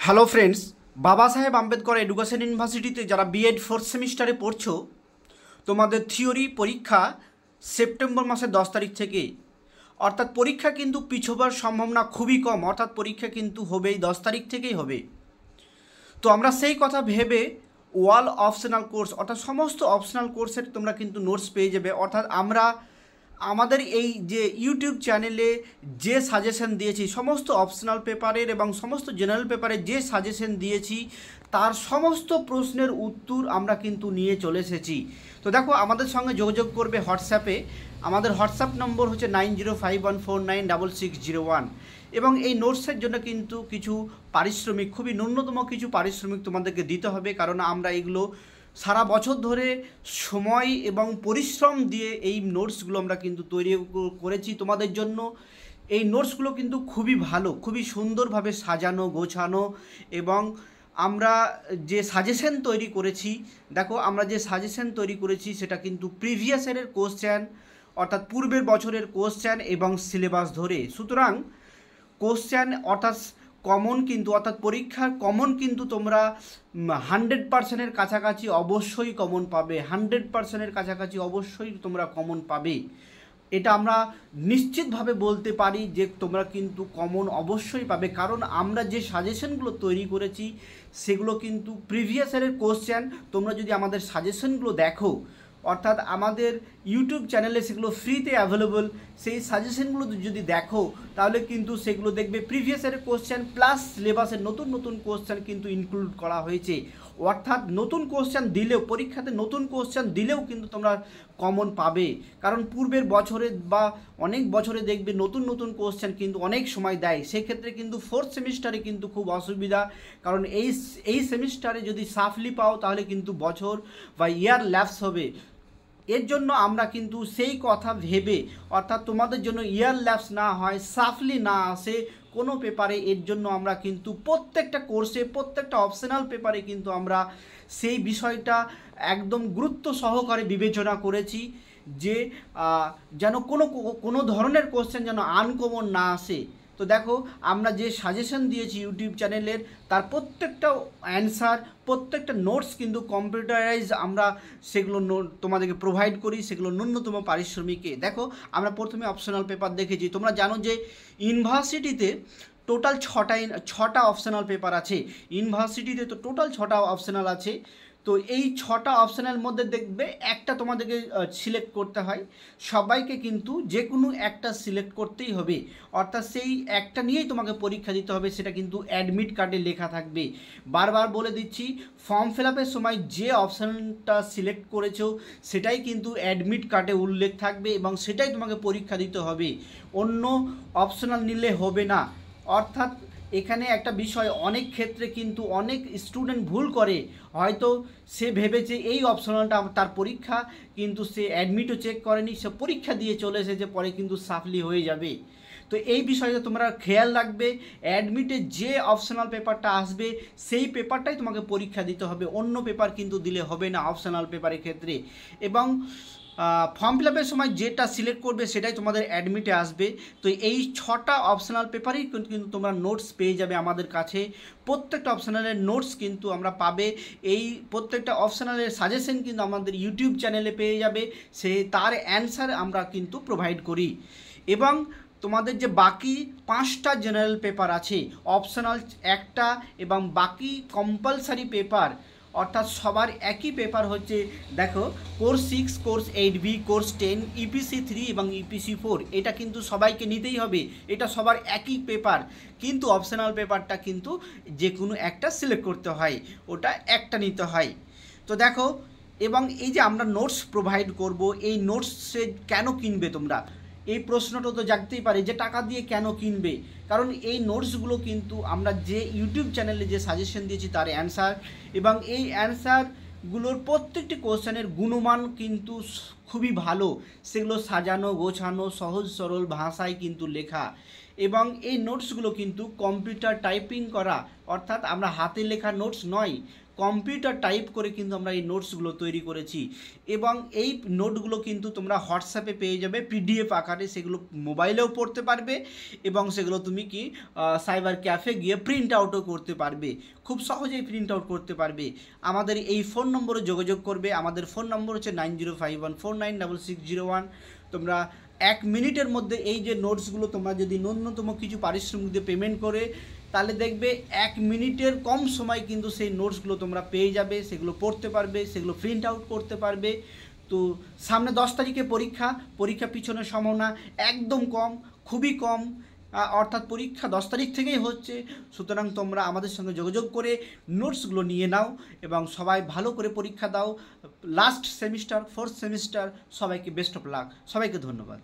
Hello friends, বাবা সাহেব Ambedkar education ইউনিভার্সিটিতে যারা বিএড ফোর্থ সেমিস্টারে পড়ছো, তোমাদের থিওরি পরীক্ষা সেপ্টেম্বর মাসের 10 তারিখ থেকে। অর্থাৎ পরীক্ষা কিন্তু পিছোবার সম্ভাবনা খুবই কম, অর্থাৎ পরীক্ষা কিন্তু হবেই 10 তারিখ থেকেই হবে। তো আমরা সেই কথা ভেবে ওয়াল অপশনাল কোর্স অর্থাৎ সমস্ত অপশনাল কোর্সের তোমরা কিন্তু নোটস পেয়ে যাবে। অর্থাৎ আমরা আমাদের এই যে ইউটিউব চ্যানেলে যে সাজেশন দিয়েছি সমস্ত অপশনাল পেপারের এবং সমস্ত জেনারেল পেপারে যে সাজেশন দিয়েছি তার সমস্ত প্রশ্নের উত্তর আমরা কিন্তু নিয়ে চলে এসেছি। তো দেখো, আমাদের সঙ্গে যোগাযোগ করবে হোয়াটসঅ্যাপে। আমাদের হোয়াটসঅ্যাপ নম্বর হচ্ছে 9051496601 এবং এই নোটসের জন্য কিন্তু কিছু পারিশ্রমিক, খুবই ন্যূনতম কিছু পারিশ্রমিক তোমাদেরকে দিতে হবে, কারণ আমরা এগুলো সারা বছর ধরে সময় এবং পরিশ্রম দিয়ে এই নোটসগুলো আমরা কিন্তু তৈরি করেছি তোমাদের জন্য। এই নোটসগুলো কিন্তু খুবই ভালো, খুবই সুন্দরভাবে সাজানো গোছানো, এবং আমরা যে সাজেশন তৈরি করেছি, দেখো আমরা যে সাজেশন তৈরি করেছি সেটা কিন্তু প্রিভিয়াস ইয়ারের কোশ্চেন অর্থাৎ পূর্বের বছরের কোশ্চেন এবং সিলেবাস ধরে। সুতরাং কোশ্চেন অর্থাৎ কমন কিন্তু অর্থাৎ পরীক্ষার কমন কিন্তু তোমরা 100%-এর কাছাকাছি অবশ্যই কমন পাবে, 100%-এর কাছাকাছি অবশ্যই তোমরা কমন পাবে। এটা আমরা নিশ্চিতভাবে বলতে পারি যে তোমরা কিন্তু কমন অবশ্যই পাবে, কারণ আমরা যে সাজেশনগুলো তৈরি করেছি সেগুলো কিন্তু প্রিভিয়াস ইয়ারের কোশ্চেন। তোমরা যদি আমাদের সাজেশনগুলো দেখো, অর্থাৎ আমাদের ইউটিউব চ্যানেলে সেগুলো ফ্রিতে অ্যাভেলেবল, সেই সাজেশনগুলো যদি দেখো তাহলে কিন্তু সেগুলো দেখবে প্রিভিয়াস ইয়ারের কোশ্চেন প্লাস সিলেবাসের নতুন নতুন কোশ্চেন কিন্তু ইনক্লুড করা হয়েছে। অর্থাৎ নতুন কোশ্চেন দিলেও, পরীক্ষাতে নতুন কোশ্চেন দিলেও কিন্তু তোমরা কমন পাবে, কারণ পূর্বের বছরে বা অনেক বছরে দেখবে নতুন নতুন কোশ্চেন কিন্তু অনেক সময় দেয়। সেক্ষেত্রে কিন্তু ফোর্থ সেমিস্টারে কিন্তু খুব অসুবিধা, কারণ এই সেমিস্টারে যদি সাফলি পাও তাহলে কিন্তু বছর বা ইয়ার ল্যাপস হবে। এর জন্য আমরা কিন্তু সেই কথা ভেবে, অর্থাৎ তোমাদের জন্য ইয়ার ল্যাপস না হয়, সাফলি না আসে কোনো পেপারে, এর জন্য আমরা কিন্তু প্রত্যেকটা কোর্সে প্রত্যেকটা অপশনাল পেপারে কিন্তু আমরা সেই বিষয়টা একদম গুরুত্ব সহকারে বিবেচনা করেছি যে যেন কোনো ধরনের কোশ্চেন যেন আনকমন না আসে। তো দেখো, আমরা যে সাজেশন দিয়েছি ইউটিউব চ্যানেলের তার প্রত্যেকটা অ্যান্সার, প্রত্যেকটা নোটস কিন্তু কম্পিউটারাইজ আমরা সেগুলো তোমাদেরকে প্রোভাইড করি, সেগুলো ন্যূনতম পারিশ্রমিকে। দেখো, আমরা প্রথমে অপশনাল পেপার দেখেছি। তোমরা জানো যে ইউনিভার্সিটিতে টোটাল ছটা অপশনাল পেপার আছে। ইউনিভার্সিটিতে তো টোটাল 6টা অপশনাল আছে। তো এই 6টা অপশনাল মধ্যে দেখবে একটা তোমাদেরকে সিলেক্ট করতে হয়। সবাইকে কিন্তু যে কোনো একটা সিলেক্ট করতেই হবে, অর্থাৎ সেই একটা নিয়েই তোমাকে পরীক্ষা দিতে হবে। সেটা কিন্তু অ্যাডমিট কার্ডে লেখা থাকবে। বারবার বলে দিচ্ছি, ফর্ম ফিল আপের সময় যে অপশানটা সিলেক্ট করেছো সেটাই কিন্তু অ্যাডমিট কার্ডে উল্লেখ থাকবে এবং সেটাই তোমাকে পরীক্ষা দিতে হবে, অন্য অপশনাল নিলে হবে না। অর্থাৎ এখানে একটা বিষয়, অনেক ক্ষেত্রে কিন্তু অনেক স্টুডেন্ট ভুল করে, হয়তো সে ভেবেছে এই অপশনালটা তার পরীক্ষা, কিন্তু সে অ্যাডমিটও চেক করেনি, সে পরীক্ষা দিয়ে চলে এসেছে, পরে কিন্তু সাফলি হয়ে যাবে। তো এই বিষয়টা তোমরা খেয়াল রাখবে, অ্যাডমিটে যে অপশনাল পেপারটা আসবে সেই পেপারটাই তোমাকে পরীক্ষা দিতে হবে, অন্য পেপার কিন্তু দিলে হবে না অপশনাল পেপারের ক্ষেত্রে। এবং ফর্ম ফিল আপের সময় যেটা সিলেক্ট করবে সেটাই তোমাদের অ্যাডমিটে আসবে। তো এই 6টা অপশনাল পেপারেই কিন্তু তোমরা নোটস পেয়ে যাবে আমাদের কাছে। প্রত্যেকটা অপশনালের নোটস কিন্তু আমরা পাবে, এই প্রত্যেকটা অপশনালের সাজেশন কিন্তু আমাদের ইউটিউব চ্যানেলে পেয়ে যাবে, তার অ্যান্সার আমরা কিন্তু প্রোভাইড করি। এবং তোমাদের যে বাকি 5টা জেনারেল পেপার আছে, অপশনাল একটা এবং বাকি কম্পালসারি পেপার, অর্থাৎ সবার একই পেপার হচ্ছে, দেখো, course 6, course 8B, course 10, EPC 3 এবং EPC 4, এটা কিন্তু সবাইকে নিতেই হবে, এটা সবার একই পেপার। কিন্তু অপশনাল পেপারটা কিন্তু যে কোনো একটা সিলেক্ট করতে হয়, ওটা একটা নিতে হয়। তো দেখো, এবং এই যে আমরা নোটস প্রোভাইড করব, এই নোটসে কেন কিনবে তোমরা, এই প্রশ্নটা তো জাগতেই পারে যে টাকা দিয়ে কেন কিনবে। কারণ এই নোটসগুলো কিন্তু আমরা যে ইউটিউব চ্যানেলে যে সাজেশন দিয়েছি তার অ্যান্সার, এবং এই অ্যান্সারগুলোর প্রত্যেকটি কোশ্চেনের গুণমান কিন্তু খুবই ভালো, সেগুলো সাজানো গোছানো সহজ সরল ভাষায় কিন্তু লেখা। এবং এই নোটসগুলো কিন্তু কম্পিউটার টাইপিং করা, অর্থাৎ আমরা হাতে লেখা নোটস নয়, কম্পিউটার টাইপ করে কিন্তু আমরা এই নোটসগুলো তৈরি করেছি এবং এই নোটগুলো কিন্তু তোমরা হোয়াটসঅ্যাপে পেয়ে যাবে পিডিএফ আকারে, সেগুলো মোবাইলেও পড়তে পারবে এবং সেগুলো তুমি কি সাইবার ক্যাফে গিয়ে প্রিন্ট আউটও করতে পারবে, খুব সহজেই প্রিন্ট আউট করতে পারবে। আমাদের এই ফোন নম্বরে যোগাযোগ করবে, আমাদের ফোন নম্বর হচ্ছে 9051496601। তোমরা 1 মিনিটের মধ্যে এই যে নোটসগুলো তোমরা যদি ন্যূনতম কিছু পারিশ্রমিক দিয়ে পেমেন্ট করে, তাহলে দেখবে 1 মিনিটের কম সময় কিন্তু সেই নোটসগুলো তোমরা পেয়ে যাবে, সেগুলো পড়তে পারবে, সেগুলো প্রিন্ট আউট করতে পারবে। তো সামনে 10 তারিখে পরীক্ষা পিছনের সম্ভাবনা একদম কম, খুবই কম, অর্থাৎ পরীক্ষা 10 তারিখ থেকেই হচ্ছে। সুতরাং তোমরা আমাদের সঙ্গে যোগাযোগ করে নোটসগুলো নিয়ে নাও এবং সবাই ভালো করে পরীক্ষা দাও। লাস্ট সেমিস্টার, 4th সেমিস্টার, সবাইকে বেস্ট অফ লাক, সবাইকে ধন্যবাদ।